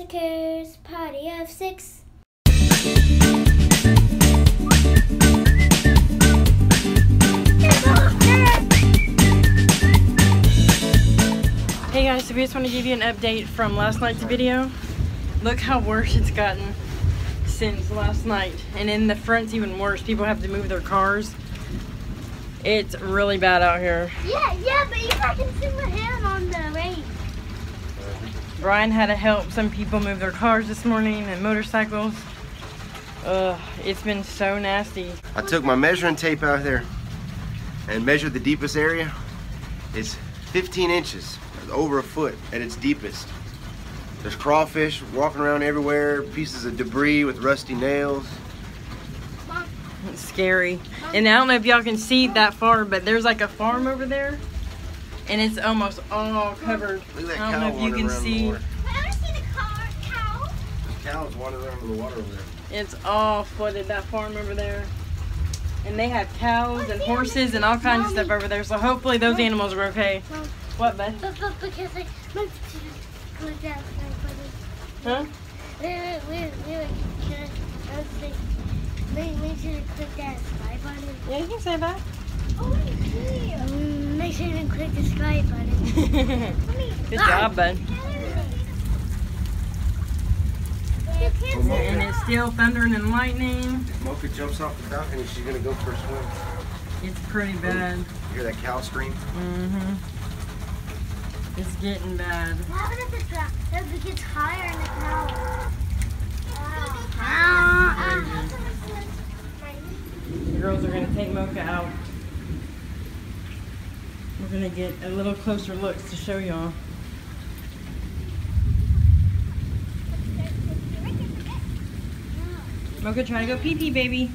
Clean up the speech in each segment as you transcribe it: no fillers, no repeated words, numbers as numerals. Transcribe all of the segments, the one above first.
Massacres, party of 6. Hey guys, so we just want to give you an update from last night's video. Look how worse it's gotten since last night. And in the front's even worse. People have to move their cars. It's really bad out here. Yeah, but you guys can see my hand on the rain. Brian had to help some people move their cars this morning and motorcycles. It's been so nasty. I took my measuring tape out there and measured the deepest area. It's 15 inches, over a foot at its deepest. There's crawfish walking around everywhere, pieces of debris with rusty nails. It's scary. And I don't know if y'all can see that far, but there's like a farm over there. And it's almost all covered. Look at that I don't cow know if you can see. I want to see the cow. The cow's wandering around in the water over there. It's all flooded, that farm over there. And they have cows and horses and all kinds of stuff over there. So hopefully those animals are okay. Mom. What, bud? But because I meant to click that sky button. Huh? Make sure to click that sky button. Yeah, you can say that. Oh, make sure to click the sky button. Good job, bud. And it's still thundering and lightning. If Mocha jumps off the balcony, she's gonna go for a swim. It's pretty bad. You hear that cow scream? Mm-hmm. It's getting bad. What happens if it gets higher in the tower? The girls are going to take Mocha out. We're going to get a little closer looks to show y'all. Mocha, try to go pee-pee, baby.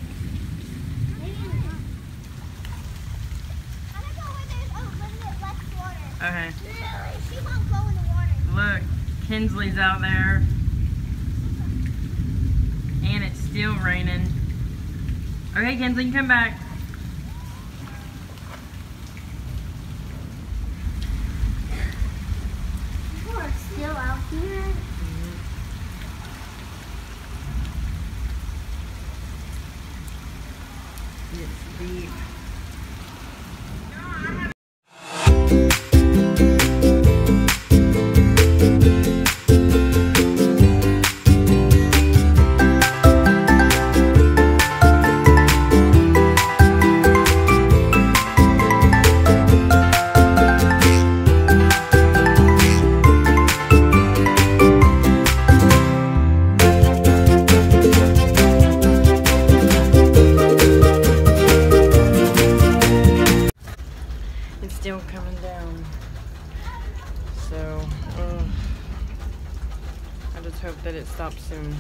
Okay. She won't go in the water. Look, Kinsley's out there. And it's still raining. Okay, Kinsley, you can come back. People are still out here. It's deep. Still coming down, so I just hope that it stops soon.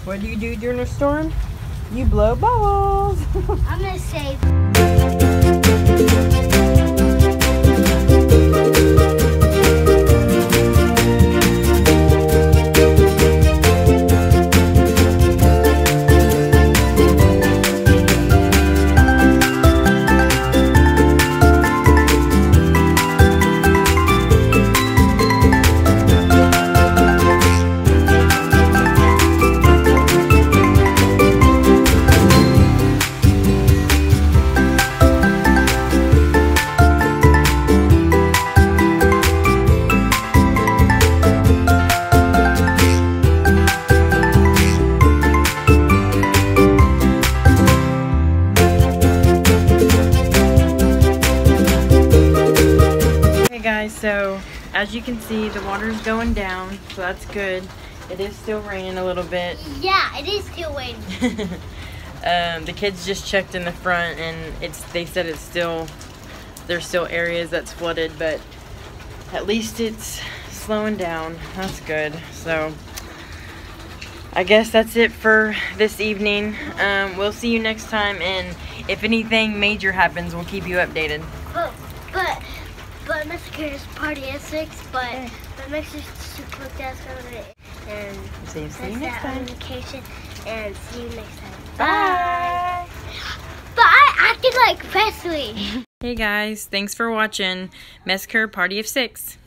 What do you do during a storm? You blow bubbles. I'm gonna save. So as you can see, the water's going down, so that's good. It is still raining a little bit. Yeah, it is still raining. The kids just checked in the front, and they said there's still areas that's flooded, but at least it's slowing down. That's good. So I guess that's it for this evening. We'll see you next time, and if anything major happens, we'll keep you updated. But But Mexico's party at 6, but Mexico's to cook that's going to and See you that's next that time. on vacation, and see you next time. Bye. But I acted like Presley. Hey guys, thanks for watching Messker Party of 6.